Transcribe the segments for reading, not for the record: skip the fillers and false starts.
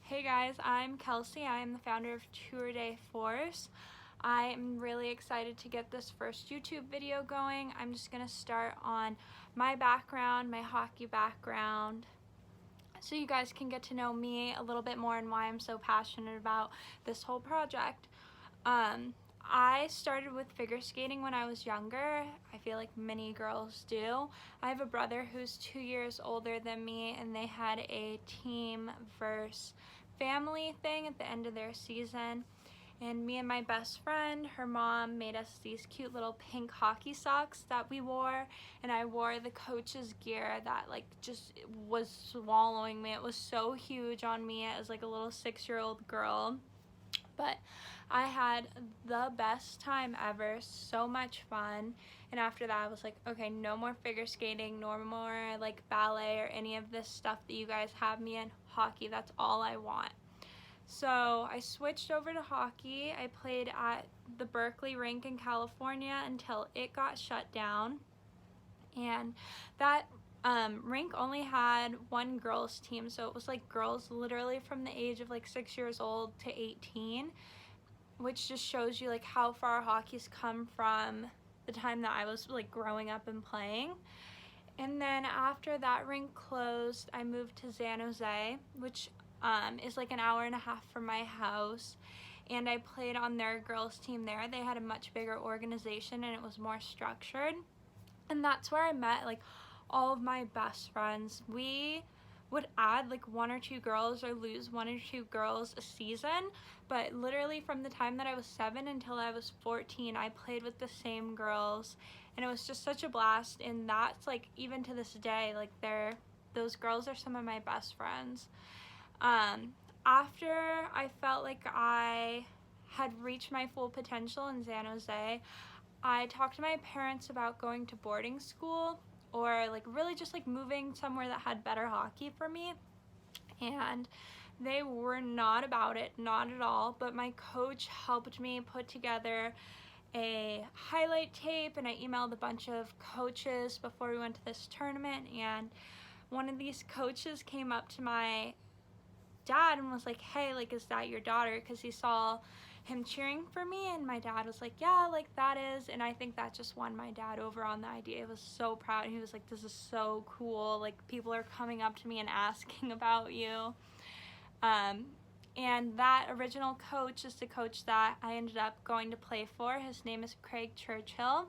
Hey guys, I'm Kelsey. I am the founder of Tour Day Force. I am really excited to get this first YouTube video going. I'm just going to start on my background, my hockey background, so you guys can get to know me a little bit more and why I'm so passionate about this whole project. I started with figure skating when I was younger. I feel like many girls do. I have a brother who's 2 years older than me, and they had a team versus family thing at the end of their season. And me and my best friend, her mom made us these cute little pink hockey socks that we wore, and I wore the coach's gear that just was swallowing me. It was so huge on me as like a little 6-year-old girl. But I had the best time ever, so much fun. And after that I was like, okay, no more figure skating, no more like ballet or any of this stuff that you guys have me in. Hockey, that's all I want. So I switched over to hockey. I played at the Berkeley rink in California until it got shut down. And that rink only had one girls team, so it was like girls literally from the age of like 6 years old to 18, which just shows you like how far hockey's come from the time that I was like growing up and playing. And then after that rink closed, I moved to San Jose, which is like an hour and a half from my house, and I played on their girls team there. They had a much bigger organization and it was more structured, and that's where I met like all of my best friends. We would add like 1 or 2 girls or lose 1 or 2 girls a season, but literally from the time that I was 7 until I was 14, I played with the same girls, and it was just such a blast. And that's like, even to this day, like those girls are some of my best friends. After I felt like I had reached my full potential in San Jose, I talked to my parents about going to boarding school, or like really just like moving somewhere that had better hockey for me, and they were not about it, not at all. But my coach helped me put together a highlight tape, and I emailed a bunch of coaches before we went to this tournament, and one of these coaches came up to my dad and was like, hey, like, is that your daughter? Because he saw him cheering for me, and my dad was like, yeah, like that is. And I think that just won my dad over on the idea. He was so proud. He was like, this is so cool, like people are coming up to me and asking about you. And that original coach is the coach that I ended up going to play for. His name is Craig Churchill,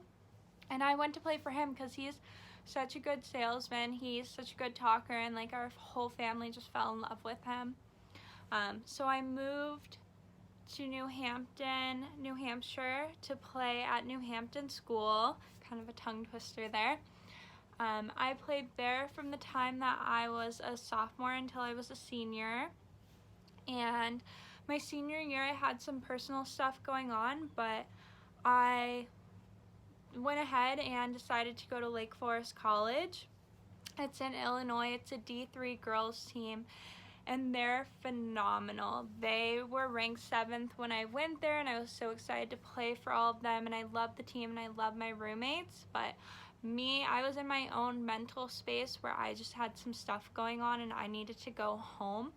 and I went to play for him because he's such a good salesman. He's such a good talker, and like our whole family just fell in love with him. So I moved to New Hampton, New Hampshire, to play at New Hampton School. Kind of a tongue twister there. I played there from the time that I was a sophomore until I was a senior. And my senior year I had some personal stuff going on, but I went ahead and decided to go to Lake Forest College. It's in Illinois. It's a D3 girls team, and they're phenomenal. They were ranked 7th when I went there, and I was so excited to play for all of them, and I love the team and I love my roommates. But I was in my own mental space where I just had some stuff going on and I needed to go home.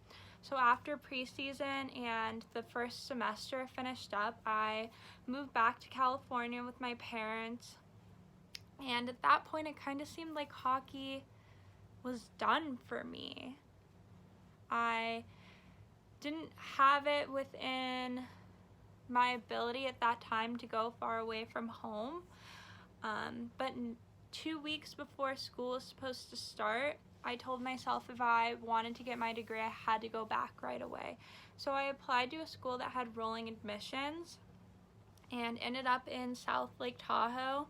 So after preseason and the first semester finished up, I moved back to California with my parents, and at that point it kind of seemed like hockey was done for me. I didn't have it within my ability at that time to go far away from home, but 2 weeks before school was supposed to start, I told myself if I wanted to get my degree, I had to go back right away. So I applied to a school that had rolling admissions and ended up in South Lake Tahoe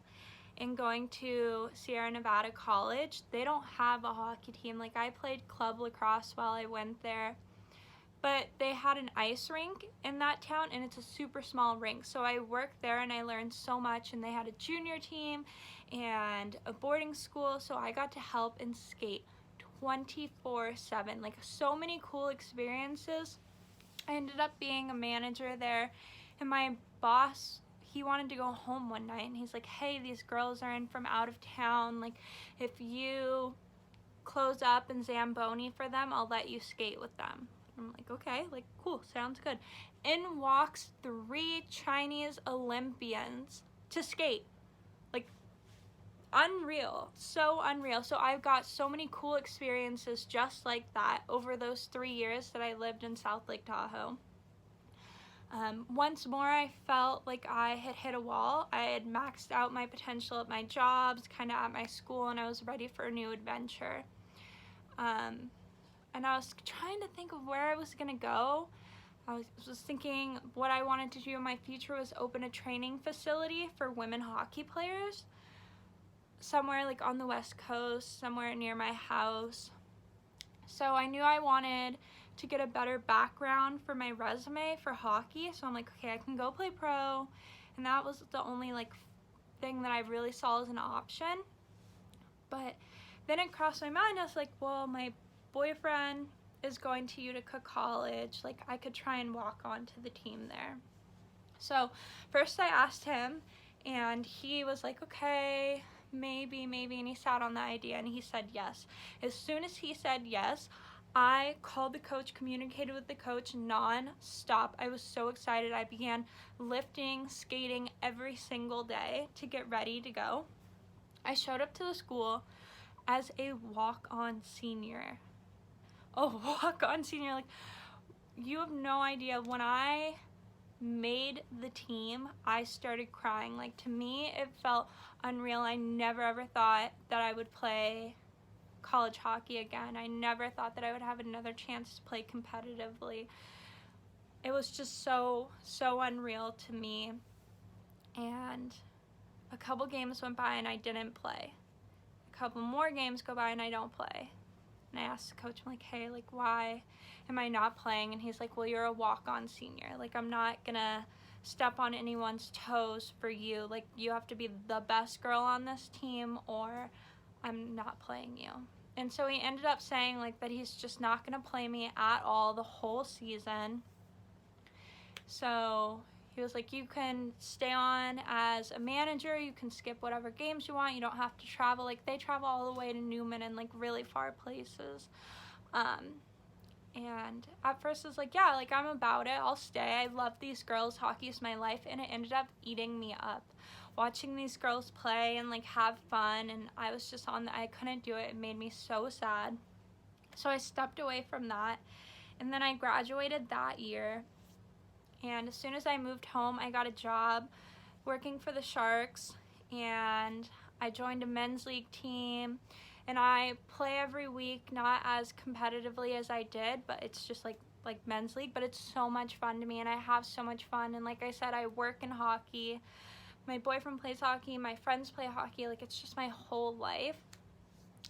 and going to Sierra Nevada College. They don't have a hockey team. Like, I played club lacrosse while I went there, but they had an ice rink in that town, and it's a super small rink. So I worked there and I learned so much, and they had a junior team and a boarding school, so I got to help and skate 24/7. Like, so many cool experiences. I ended up being a manager there, and my boss, he wanted to go home one night, and he's like, hey, these girls are in from out of town, like if you close up and Zamboni for them, I'll let you skate with them. I'm like, okay, like, cool, sounds good. In walks 3 Chinese Olympians to skate. Like, unreal, so unreal. So I've got so many cool experiences just like that over those 3 years that I lived in South Lake Tahoe. Once more, I felt like I had hit a wall. I had maxed out my potential at my jobs, kind of at my school, and I was ready for a new adventure. And I was trying to think of where I was gonna go. I was thinking what I wanted to do in my future was open a training facility for women hockey players, somewhere like on the West Coast, somewhere near my house. So I knew I wanted to get a better background for my resume for hockey. So I'm like, okay, I can go play pro. And that was the only like thing that I really saw as an option. But then it crossed my mind. I was like, well, my boyfriend is going to Utica College. Like, I could try and walk onto the team there. So first I asked him, and he was like, okay, maybe, and he sat on the idea, and he said yes. As soon as he said yes, I called the coach, communicated with the coach non-stop. I was so excited. I began lifting, skating every single day to get ready to go. I showed up to the school as a walk-on senior. Oh, walk-on senior, like, you have no idea. When I made the team, I started crying. Like, to me, it felt unreal. I never ever thought that I would play college hockey again. I never thought that I would have another chance to play competitively. It was just so unreal to me. And a couple games went by and I didn't play. A couple more games go by and I don't play. And I asked the coach, I'm like, hey, like, why am I not playing? And he's like, well, you're a walk-on senior. Like, I'm not gonna step on anyone's toes for you. Like, you have to be the best girl on this team or I'm not playing you. And so he ended up saying, like, that he's just not gonna play me at all the whole season. So he was like, you can stay on as a manager, you can skip whatever games you want, you don't have to travel. Like, they travel all the way to Newman and like really far places. And at first I was like, yeah, like, I'm about it, I'll stay. I love these girls, hockey is my life, and it ended up eating me up. Watching these girls play and like have fun, and I was just I couldn't do it. It made me so sad. So I stepped away from that, and then I graduated that year. And as soon as I moved home, I got a job working for the Sharks, and I joined a men's league team, and I play every week, not as competitively as I did, but it's just like men's league, but it's so much fun to me, and I have so much fun. And like I said, I work in hockey. My boyfriend plays hockey, my friends play hockey, like, it's just my whole life.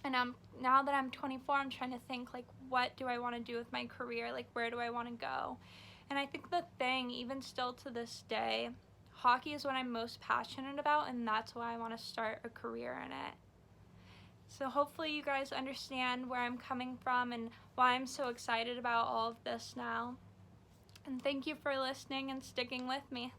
And now that I'm 24, I'm trying to think, like, what do I want to do with my career? Like, where do I want to go? And I think the thing, even still to this day, hockey is what I'm most passionate about, and that's why I want to start a career in it. So hopefully you guys understand where I'm coming from and why I'm so excited about all of this now. And thank you for listening and sticking with me.